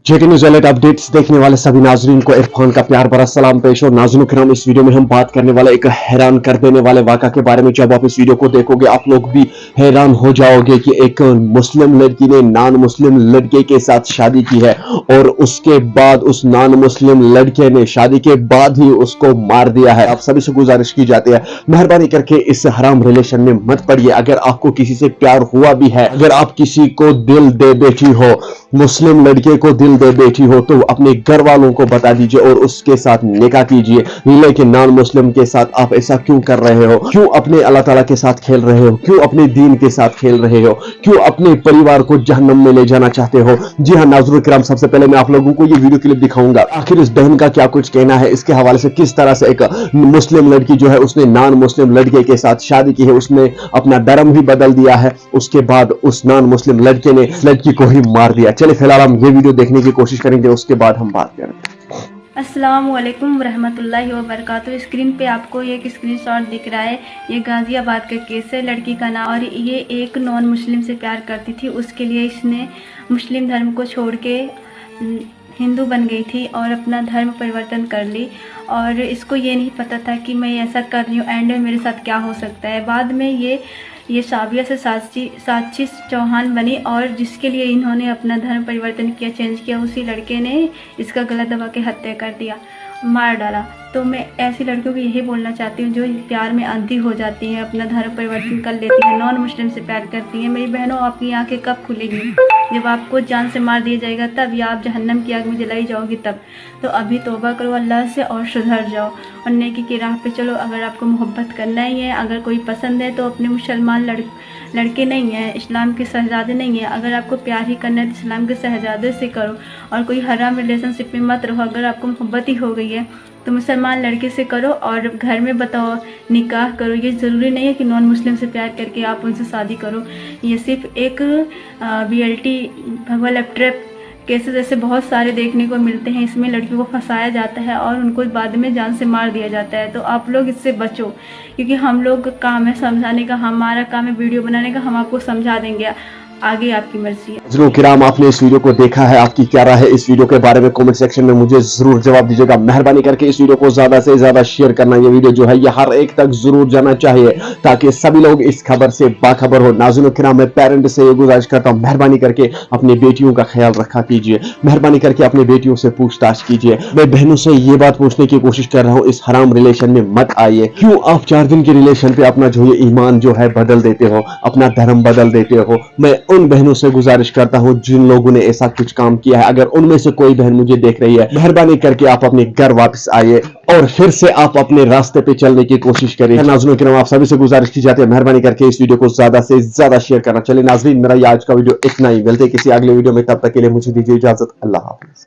जेके news alert updates देखने वाले सभी नाजरीन को इरफान का प्यार भरा सलाम पेश। और नाज़रीन किराम, इस वीडियो में हम बात करने वाले एक हैरान कर देने वाले वाक़ा के बारे में। जब आप इस वीडियो को देखोगे आप लोग भी हैरान हो जाओगे कि एक मुस्लिम लड़की ने नॉन मुस्लिम लड़के के साथ शादी की है और उसके बाद उस नॉन मुस्लिम लड़के ने शादी के बाद ही उसको मार दिया है। आप सभी से गुजारिश की जाती है, मेहरबानी करके इस हराम रिलेशन में मत पड़िए। अगर आपको किसी से प्यार हुआ भी है, अगर आप किसी को दिल दे बैठी हो, मुस्लिम लड़के को दिल दे बैठी हो, तो अपने घर वालों को बता दीजिए और उसके साथ निकाह कीजिए। लेकिन नॉन मुस्लिम के साथ आप ऐसा क्यों कर रहे हो? क्यों अपने अल्लाह ताला के साथ खेल रहे हो? क्यों अपने दीन के साथ खेल रहे हो? क्यों अपने परिवार को जहन्नम में ले जाना चाहते हो? जी हाँ नाज़रीन किराम, सबसे पहले मैं आप लोगों को ये वीडियो क्लिप दिखाऊंगा। आखिर इस बहन का क्या कुछ कहना है इसके हवाले से, किस तरह से एक मुस्लिम लड़की जो है उसने नॉन मुस्लिम लड़के के साथ शादी की है, उसने अपना धर्म ही बदल दिया है। उसके बाद उस नॉन मुस्लिम लड़के ने लड़की को ही मार दिया। चलिए फिलहाल हम ये वीडियो देखने की कोशिश करेंगे, उसके बाद हम बात करेंगे। अस्सलामुअलैकुम रहमतुल्लाहि व बरकातुहू। स्क्रीन पे आपको एक स्क्रीनशॉट दिख रहा है, ये गाज़ियाबाद का केस है। लड़की का नाम, और ये एक नॉन मुस्लिम से प्यार करती थी, उसके लिए इसने मुस्लिम धर्म को छोड़ के हिंदू बन गई थी और अपना धर्म परिवर्तन कर ली। और इसको ये नहीं पता था कि मैं ऐसा कर रही हूँ, एंड में मेरे साथ क्या हो सकता है। बाद में ये शाबिया से साक्षी चौहान बनी, और जिसके लिए इन्होंने अपना धर्म परिवर्तन किया, चेंज किया, उसी लड़के ने इसका गला दबा के हत्या कर दिया, मार डाला। तो मैं ऐसी लड़कियों को यही बोलना चाहती हूँ जो प्यार में अंधी हो जाती हैं, अपना धर्म परिवर्तन कर लेती हैं, नॉन मुस्लिम से प्यार करती हैं। मेरी बहनों, आपकी आंखें कब खुलेगी? जब आपको जान से मार दिया जाएगा तब, या आप जहन्नम की आग में जलाई जाओगी तब। तो अभी तौबा करो अल्लाह से और सुधर जाओ और नेकी की राह पे चलो। अगर आपको मोहब्बत करना ही है, अगर कोई पसंद है, तो अपने मुसलमान लड़के नहीं है, इस्लाम के शहजादे नहीं है। अगर आपको प्यार ही करना है तो इस्लाम के शहजादे से करो, और कोई हराम रिलेशनशिप में मत रहो। अगर आपको मोहब्बत ही हो गई है तो मुसलमान लड़के से करो और घर में बताओ, निकाह करो। ये ज़रूरी नहीं है कि नॉन मुस्लिम से प्यार करके आप उनसे शादी करो। ये सिर्फ एक BLT भगवा लैप ट्रैप केसेस ऐसे बहुत सारे देखने को मिलते हैं। इसमें लड़कियों को फंसाया जाता है और उनको बाद में जान से मार दिया जाता है। तो आप लोग इससे बचो, क्योंकि हम लोग का काम है समझाने का, हमारा काम है वीडियो बनाने का, हम आपको समझा देंगे, आगे आपकी मर्जी है। जरूर किराम, आपने इस वीडियो को देखा है, आपकी क्या राय है इस वीडियो के बारे में कमेंट सेक्शन में मुझे जरूर जवाब दीजिएगा। मेहरबानी करके इस वीडियो को ज्यादा से ज्यादा शेयर करना। ये वीडियो जो है ये हर एक तक जरूर जाना चाहिए ताकि सभी लोग इस खबर से बाखबर हो। नाज़रीन किराम, मैं पेरेंट से ये गुजारिश करता हूँ, मेहरबानी करके अपनी बेटियों का ख्याल रखा कीजिए, मेहरबानी करके अपनी बेटियों से पूछताछ कीजिए। मैं बहनों से ये बात पूछने की कोशिश कर रहा हूँ, इस हराम रिलेशन में मत आइए। क्यों आप 4 दिन के रिलेशन पे अपना जो ये ईमान जो है बदल देते हो, अपना धर्म बदल देते हो? मैं उन बहनों से गुजारिश करता हूं जिन लोगों ने ऐसा कुछ काम किया है, अगर उनमें से कोई बहन मुझे देख रही है, मेहरबानी करके आप अपने घर वापस आइए और फिर से आप अपने रास्ते पे चलने की कोशिश करिए। नाज़रीन किराम, आप सभी से गुजारिश की जाती है, मेहरबानी करके इस वीडियो को ज्यादा से ज्यादा शेयर करना। चलिए नाज़रीन, मेरा ये आज का वीडियो इतना ही। मिलते हैं किसी अगले वीडियो में, तब तक के लिए मुझे दीजिए इजाजत। अल्लाह हाफिज।